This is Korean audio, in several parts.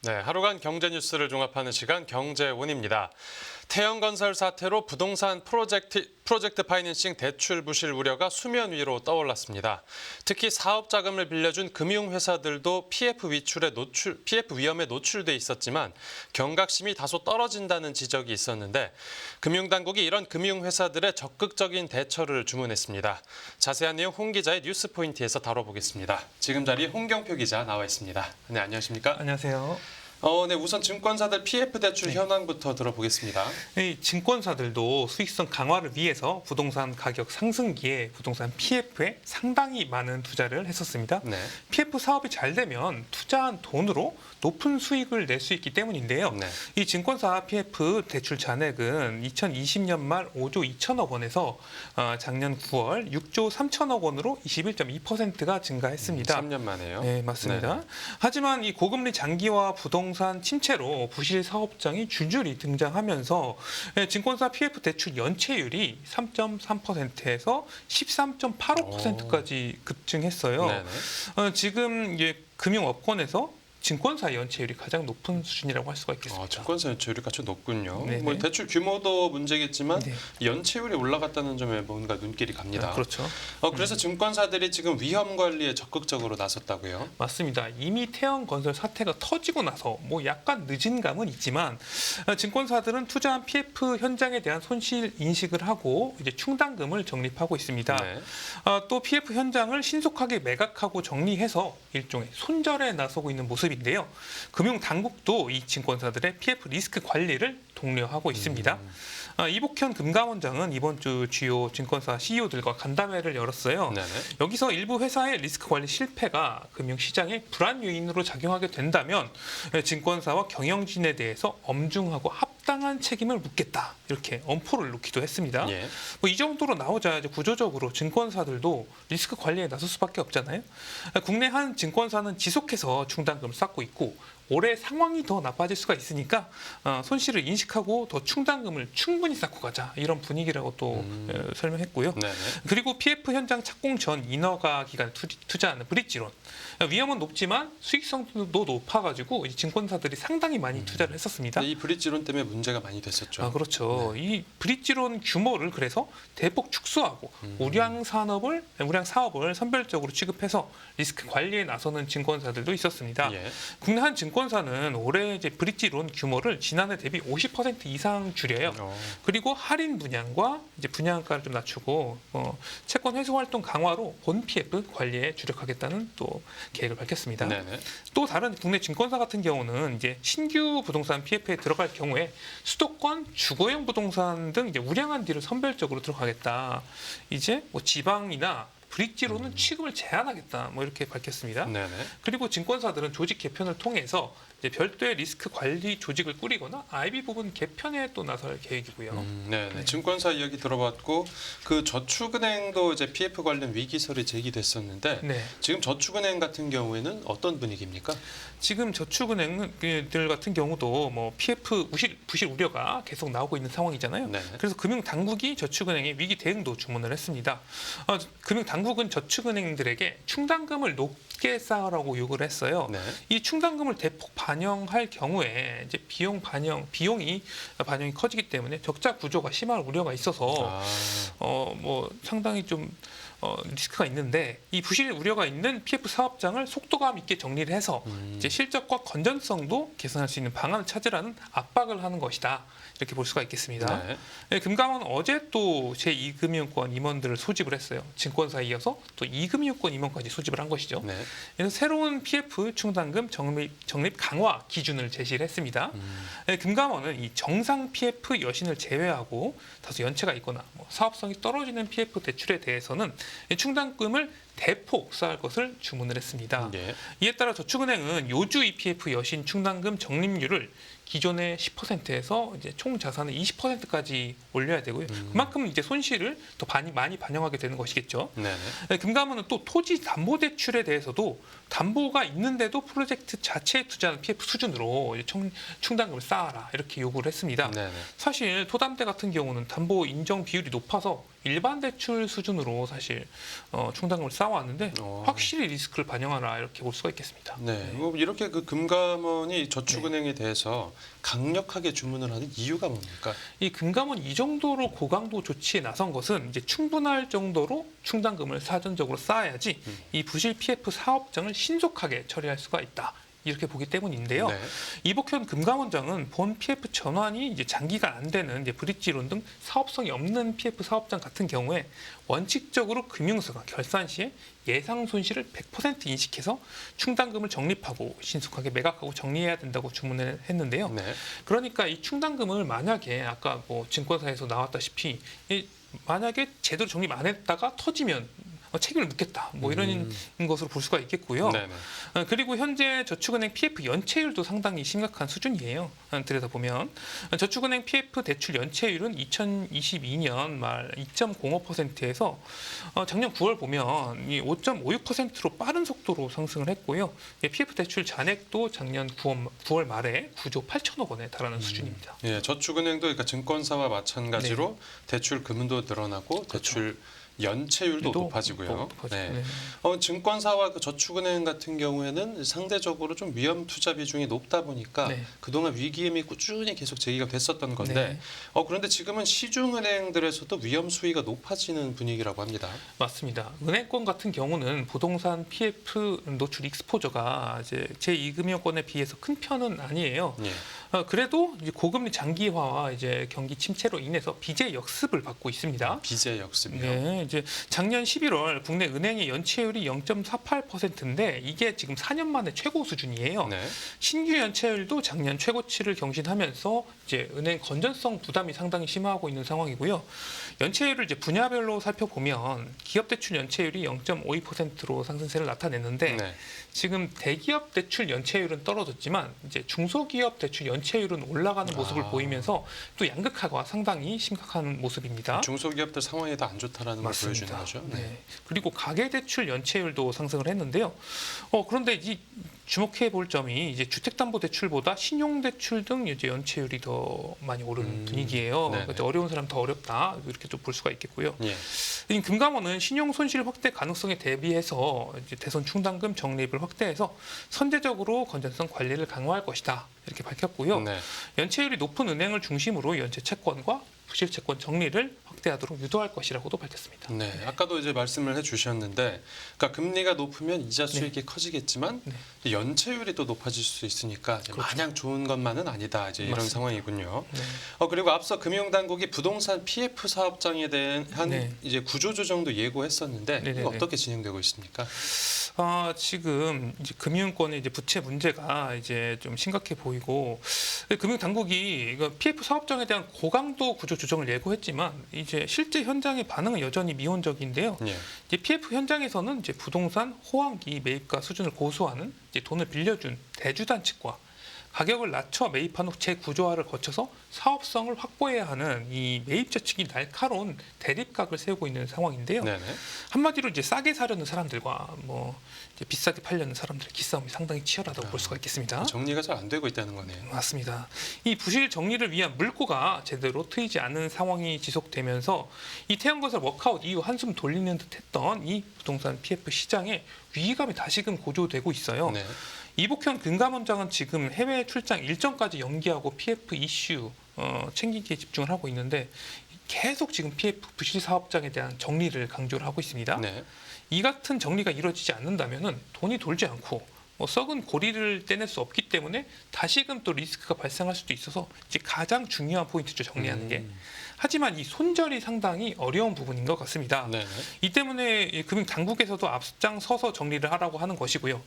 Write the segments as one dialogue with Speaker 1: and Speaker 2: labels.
Speaker 1: 네, 하루간 경제 뉴스를 종합하는 시간 경제온입니다. 태영건설 사태로 부동산 프로젝트 파이낸싱 대출 부실 우려가 수면 위로 떠올랐습니다. 특히 사업 자금을 빌려준 금융회사들도 PF 위험에 노출돼 있었지만 경각심이 다소 떨어진다는 지적이 있었는데 금융당국이 이런 금융회사들의 적극적인 대처를 주문했습니다. 자세한 내용 홍 기자의 뉴스 포인트에서 다뤄보겠습니다. 지금 자리에 홍경표 기자 나와 있습니다. 네, 안녕하십니까?
Speaker 2: 안녕하세요.
Speaker 1: 네, 우선 증권사들 PF 대출 현황부터 들어보겠습니다.
Speaker 2: 이 증권사들도 수익성 강화를 위해서 부동산 가격 상승기에 부동산 PF에 상당히 많은 투자를 했었습니다.
Speaker 1: 네.
Speaker 2: PF 사업이 잘 되면 투자한 돈으로 높은 수익을 낼 수 있기 때문인데요.
Speaker 1: 네.
Speaker 2: 이 증권사 PF 대출 잔액은 2020년 말 5조 2천억 원에서 작년 9월 6조 3천억 원으로 21.2%가 증가했습니다.
Speaker 1: 3년 만에요.
Speaker 2: 네, 맞습니다.
Speaker 1: 네.
Speaker 2: 하지만 이 고금리 장기화 부동산 침체로 부실 사업장이 줄줄이 등장하면서 증권사 PF 대출 연체율이 3.3%에서 13.85%까지 급증했어요.
Speaker 1: 네네.
Speaker 2: 지금 이제 금융업권에서 증권사 연체율이 가장 높은 수준이라고 할 수가 있겠습니다.
Speaker 1: 증권사 연체율이 가장 높군요.
Speaker 2: 네네.
Speaker 1: 뭐 대출 규모도 문제겠지만
Speaker 2: 네.
Speaker 1: 연체율이 올라갔다는 점에 뭔가 눈길이 갑니다.
Speaker 2: 그렇죠.
Speaker 1: 그래서 증권사들이 지금 위험 관리에 적극적으로 나섰다고요?
Speaker 2: 맞습니다. 이미 태영건설 사태가 터지고 나서 뭐 약간 늦은 감은 있지만 증권사들은 투자한 PF 현장에 대한 손실 인식을 하고 이제 충당금을 적립하고 있습니다.
Speaker 1: 네.
Speaker 2: 또 PF 현장을 신속하게 매각하고 정리해서 일종의 손절에 나서고 있는 모습인데요. 금융 당국도 이 증권사들의 PF 리스크 관리를 독려하고 있습니다. 이복현 금감원장은 이번 주 주요 증권사 CEO들과 간담회를 열었어요.
Speaker 1: 네네.
Speaker 2: 여기서 일부 회사의 리스크 관리 실패가 금융시장의 불안 요인으로 작용하게 된다면 증권사와 경영진에 대해서 엄중하고 합당한 책임을 묻겠다 이렇게 엄포를 놓기도 했습니다.
Speaker 1: 예.
Speaker 2: 이 정도로 나오자 이제 구조적으로 증권사들도 리스크 관리에 나설 수밖에 없잖아요. 국내 한 증권사는 지속해서 충당금을 쌓고 있고 올해 상황이 더 나빠질 수가 있으니까 손실을 인식하고 더 충당금을 충분히 쌓고 가자 이런 분위기라고 또 설명했고요.
Speaker 1: 네네.
Speaker 2: 그리고 PF 현장 착공 전 인허가 기간에 투자하는 브릿지론 위험은 높지만 수익성도 높아가지고 이 증권사들이 상당히 많이 투자를 했었습니다.
Speaker 1: 이 브릿지론 때문에 문제가 많이 됐었죠.
Speaker 2: 그렇죠. 이 브릿지론 규모를 그래서 대폭 축소하고 우량 사업을 선별적으로 취급해서 리스크 관리에 나서는 증권사들도 있었습니다.
Speaker 1: 예.
Speaker 2: 국내 한 증권사는 올해 이제 브릿지론 규모를 지난해 대비 50% 이상 줄여요. 그리고 할인 분양과 이제 분양가를 좀 낮추고 채권 회수 활동 강화로 본 PF 관리에 주력하겠다는 또 계획을 밝혔습니다.
Speaker 1: 네네.
Speaker 2: 또 다른 국내 증권사 같은 경우는 이제 신규 부동산 PF에 들어갈 경우에 수도권, 주거용 부동산 등 이제 우량한 뒤를 선별적으로 들어가겠다. 이제 뭐 지방이나 브릿지로는 취급을 제한하겠다. 뭐 이렇게 밝혔습니다.
Speaker 1: 네네.
Speaker 2: 그리고 증권사들은 조직 개편을 통해서 이제 별도의 리스크 관리 조직을 꾸리거나 IB 부분 개편에 또 나설 계획이고요.
Speaker 1: 네네. 증권사 이야기 들어봤고 그 저축은행도 이제 PF 관련 위기설이 제기됐었는데
Speaker 2: 네.
Speaker 1: 지금 저축은행 같은 경우에는 어떤 분위기입니까?
Speaker 2: 지금 저축은행들 같은 경우도 뭐 PF 부실 우려가 계속 나오고 있는 상황이잖아요.
Speaker 1: 네.
Speaker 2: 그래서 금융 당국이 저축은행의 위기 대응도 주문을 했습니다. 금융 당국은 저축은행들에게 충당금을 높게 쌓으라고 요구를 했어요.
Speaker 1: 네.
Speaker 2: 이 충당금을 대폭 반영할 경우에 이제 비용이 반영이 커지기 때문에 적자 구조가 심할 우려가 있어서 뭐 상당히 좀 리스크가 있는데 이 부실 우려가 있는 PF 사업장을 속도감 있게 정리를 해서 이제 실적과 건전성도 개선할 수 있는 방안을 찾으라는 압박을 하는 것이다. 이렇게 볼 수가 있겠습니다.
Speaker 1: 네.
Speaker 2: 네, 금감원 어제 또 제2금융권 임원들을 소집을 했어요. 증권사에 이어서 또 2금융권 임원까지 소집을 한 것이죠.
Speaker 1: 네.
Speaker 2: 그래서 새로운 PF 충당금 적립 강화 기준을 제시를 했습니다. 네, 금감원은 이 정상 PF 여신을 제외하고 다소 연체가 있거나 뭐 사업성이 떨어지는 PF 대출에 대해서는 이 충당금을 대폭 쌓을 것을 주문을 했습니다.
Speaker 1: 예.
Speaker 2: 이에 따라 저축은행은 요주 EPF 여신 충당금 적립률을 기존의 10%에서 이제 총 자산의 20%까지 올려야 되고요. 그만큼 이제 손실을 더 많이 반영하게 되는 것이겠죠.
Speaker 1: 네네.
Speaker 2: 금감원은 또 토지 담보 대출에 대해서도 담보가 있는데도 프로젝트 자체에 투자하는 PF 수준으로 이제 충당금을 쌓아라 이렇게 요구를 했습니다.
Speaker 1: 네네.
Speaker 2: 사실 토담대 같은 경우는 담보 인정 비율이 높아서 일반 대출 수준으로 사실 충당금을 쌓아 쌓아왔는데 확실히 리스크를 반영하라 이렇게 볼 수가 있겠습니다.
Speaker 1: 네, 뭐 이렇게 그 금감원이 저축은행에 대해서 강력하게 주문을 하는 이유가 뭡니까?
Speaker 2: 이 금감원 이 정도로 고강도 조치에 나선 것은 이제 충분할 정도로 충당금을 사전적으로 쌓아야지 이 부실 PF 사업장을 신속하게 처리할 수가 있다. 이렇게 보기 때문인데요.
Speaker 1: 네.
Speaker 2: 이복현 금감원장은 본 PF 전환이 이제 장기가 안 되는 이제 브릿지론 등 사업성이 없는 PF 사업장 같은 경우에 원칙적으로 금융사가 결산 시에 예상 손실을 100% 인식해서 충당금을 적립하고 신속하게 매각하고 정리해야 된다고 주문을 했는데요.
Speaker 1: 네.
Speaker 2: 그러니까 이 충당금을 만약에 아까 뭐 증권사에서 나왔다시피 만약에 제대로 적립 안 했다가 터지면 책임을 묻겠다. 뭐 이런 것으로 볼 수가 있겠고요.
Speaker 1: 네네.
Speaker 2: 그리고 현재 저축은행 PF 연체율도 상당히 심각한 수준이에요. 들여다보면 저축은행 PF 대출 연체율은 2022년 말 2.05%에서 작년 9월 보면 이 5.56%로 빠른 속도로 상승을 했고요. PF 대출 잔액도 작년 9월 말에 9조 8천억 원에 달하는 수준입니다.
Speaker 1: 예, 저축은행도 그러니까 증권사와 마찬가지로 대출 금도 늘어나고 대출 연체율도 높아지고요. 네. 증권사와 그 저축은행 같은 경우에는 상대적으로 좀 위험 투자 비중이 높다 보니까 그동안 위기임이 꾸준히 계속 제기가 됐었던 건데 그런데 지금은 시중은행들에서도 위험 수위가 높아지는 분위기라고 합니다.
Speaker 2: 맞습니다. 은행권 같은 경우는 부동산 PF 노출 익스포저가 이제 제2금융권에 비해서 큰 편은 아니에요. 그래도 이제 고금리 장기화와 이제 경기 침체로 인해서 비제 역습을 받고 있습니다.
Speaker 1: 비제 역습이요.
Speaker 2: 네, 이제 작년 11월 국내 은행의 연체율이 0.48%인데 이게 지금 4년 만에 최고 수준이에요.
Speaker 1: 네.
Speaker 2: 신규 연체율도 작년 최고치를 경신하면서 이제 은행 건전성 부담이 상당히 심화하고 있는 상황이고요. 연체율을 이제 분야별로 살펴보면 기업 대출 연체율이 0.52%로 상승세를 나타냈는데 지금 대기업 대출 연체율은 떨어졌지만 이제 중소기업 대출 연체율은 올라가는 모습을 보이면서 또 양극화가 상당히 심각한 모습입니다.
Speaker 1: 중소기업들 상황이 더 안 좋다라는 걸 보여주는 거죠.
Speaker 2: 네. 그리고 가계대출 연체율도 상승을 했는데요. 그런데 이 주목해 볼 점이 이제 주택담보대출보다 신용대출 등 이제 연체율이 더 많이 오르는 분위기예요. 그러니까 어려운 사람 더 어렵다 이렇게 좀 볼 수가 있겠고요. 이 금감원은 신용 손실 확대 가능성에 대비해서 이제 대손 충당금 적립을 확대해서 선제적으로 건전성 관리를 강화할 것이다 이렇게 밝혔고요. 연체율이 높은 은행을 중심으로 연체 채권과 부실 채권 정리를 확대하도록 유도할 것이라고도 밝혔습니다.
Speaker 1: 네, 아까도 이제 말씀을 해주셨는데, 그러니까 금리가 높으면 이자 수익이 커지겠지만 연체율이 또 높아질 수 있으니까 이제 마냥 좋은 것만은 아니다. 이제 이런 상황이군요. 그리고 앞서 금융당국이 부동산 PF 사업장에 대한 이제 구조조정도 예고했었는데 이거 어떻게 진행되고 있습니까?
Speaker 2: 지금 이제 금융권의 이제 부채 문제가 이제 좀 심각해 보이고 금융당국이 PF 사업장에 대한 고강도 구조 조정을 예고했지만 이제 실제 현장의 반응은 여전히 미온적인데요. 이제 PF 현장에서는 이제 부동산 호황기 매입가 수준을 고수하는 이제 돈을 빌려준 대주단 측과 가격을 낮춰 매입한 후 재구조화를 거쳐서 사업성을 확보해야 하는 이 매입자 측이 날카로운 대립각을 세우고 있는 상황인데요. 한마디로 이제 싸게 사려는 사람들과 뭐 이제 비싸게 팔려는 사람들의 기싸움이 상당히 치열하다고 볼 수가 있겠습니다.
Speaker 1: 정리가 잘 안 되고 있다는 거네요.
Speaker 2: 맞습니다. 이 부실 정리를 위한 물꼬가 제대로 트이지 않은 상황이 지속되면서 이 태양건설 워크아웃 이후 한숨 돌리는 듯했던 이 부동산 PF 시장에 위기감이 다시금 고조되고 있어요. 이복현 금감원장은 지금 해외 출장 일정까지 연기하고 PF 이슈 챙기기에 집중을 하고 있는데 계속 지금 PF 부실 사업장에 대한 정리를 강조를 하고 있습니다. 이 같은 정리가 이루어지지 않는다면은 돈이 돌지 않고 썩은 고리를 떼낼 수 없기 때문에 다시금 또 리스크가 발생할 수도 있어서 이제 가장 중요한 포인트죠, 정리하는 게. 하지만 이 손절이 상당히 어려운 부분인 것 같습니다. 이 때문에 금융 당국에서도 앞장서서 정리를 하라고 하는 것이고요.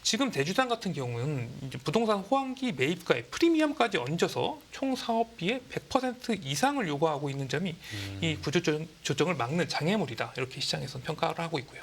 Speaker 2: 지금 대주단 같은 경우는 이제 부동산 호황기 매입가에 프리미엄까지 얹어서 총 사업비의 100% 이상을 요구하고 있는 점이 이 구조 조정을 막는 장애물이다 이렇게 시장에서는 평가를 하고 있고요.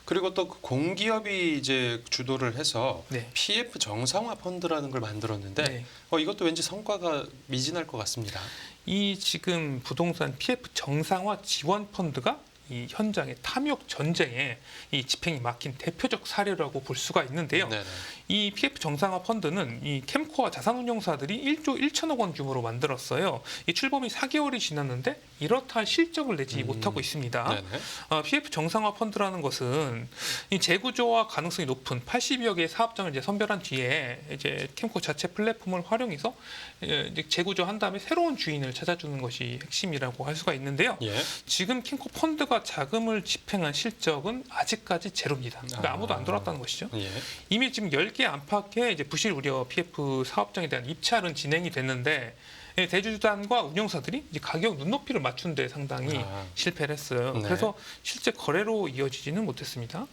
Speaker 1: 그리고 또 공기업이 이제 주도를 해서 PF 정상화 펀드라는 걸 만들었는데 이것도 왠지 성과가 미진할 것 같습니다.
Speaker 2: 이 지금 부동산 PF 정상화 지원 펀드가 이 현장의 탐욕 전쟁에 이 집행이 막힌 대표적 사례라고 볼 수가 있는데요.
Speaker 1: 네네.
Speaker 2: 이 PF 정상화 펀드는 이 캠코와 자산운용사들이 1조 1천억 원 규모로 만들었어요. 이 출범이 4개월이 지났는데 이렇다 할 실적을 내지 못하고 있습니다.
Speaker 1: 네네.
Speaker 2: PF 정상화 펀드라는 것은 이 재구조화 가능성이 높은 80여 개의 사업장을 이제 선별한 뒤에 이제 캠코 자체 플랫폼을 활용해서 이제 재구조한 다음에 새로운 주인을 찾아주는 것이 핵심이라고 할 수가 있는데요.
Speaker 1: 예.
Speaker 2: 지금 캠코 펀드가 자금을 집행한 실적은 아직까지 제로입니다. 그러니까 아무도 안 들어왔다는 것이죠.
Speaker 1: 예.
Speaker 2: 이미 지금 10개 안팎의 이제 부실 우려 PF 사업장에 대한 입찰은 진행이 됐는데 대주주단과 운영사들이 이제 가격 눈높이를 맞춘 데 상당히 실패를 했어요.
Speaker 1: 네.
Speaker 2: 그래서 실제 거래로 이어지지는 못했습니다.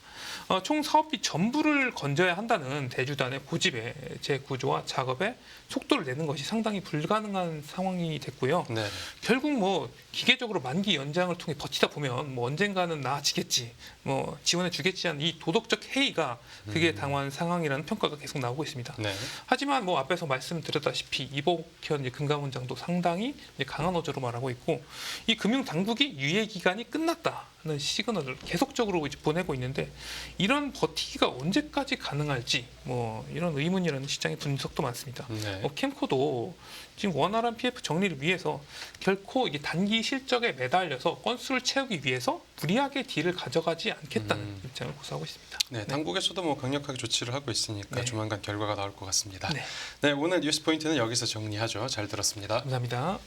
Speaker 2: 총 사업비 전부를 건져야 한다는 대주단의 고집에 재구조와 작업에 속도를 내는 것이 상당히 불가능한 상황이 됐고요.
Speaker 1: 네.
Speaker 2: 결국 뭐 기계적으로 만기 연장을 통해 버티다 보면 뭐 언젠가는 나아지겠지, 뭐 지원해 주겠지 하는 이 도덕적 해이가 그게 당한 상황이라는 평가가 계속 나오고 있습니다.
Speaker 1: 네.
Speaker 2: 하지만 뭐 앞에서 말씀드렸다시피 이복현 이제 금감원장도 상당히 이제 강한 어조로 말하고 있고 이 금융 당국이 유예 기간이 끝났다는 시그널을 계속적으로 이제 보내고 있는데 이런 버티기가 언제까지 가능할지 뭐 이런 의문이라는 시장의 분석도 많습니다.
Speaker 1: 네.
Speaker 2: 캠코도 지금 원활한 PF 정리를 위해서 결코 이게 단기 실적에 매달려서 건수를 채우기 위해서 무리하게 딜을 가져가지 않겠다는 입장을 고수하고 있습니다.
Speaker 1: 네, 당국에서도 뭐 강력하게 조치를 하고 있으니까
Speaker 2: 네.
Speaker 1: 조만간 결과가 나올 것 같습니다.
Speaker 2: 네.
Speaker 1: 네, 오늘 뉴스 포인트는 여기서 정리하죠. 잘 들었습니다.
Speaker 2: 감사합니다.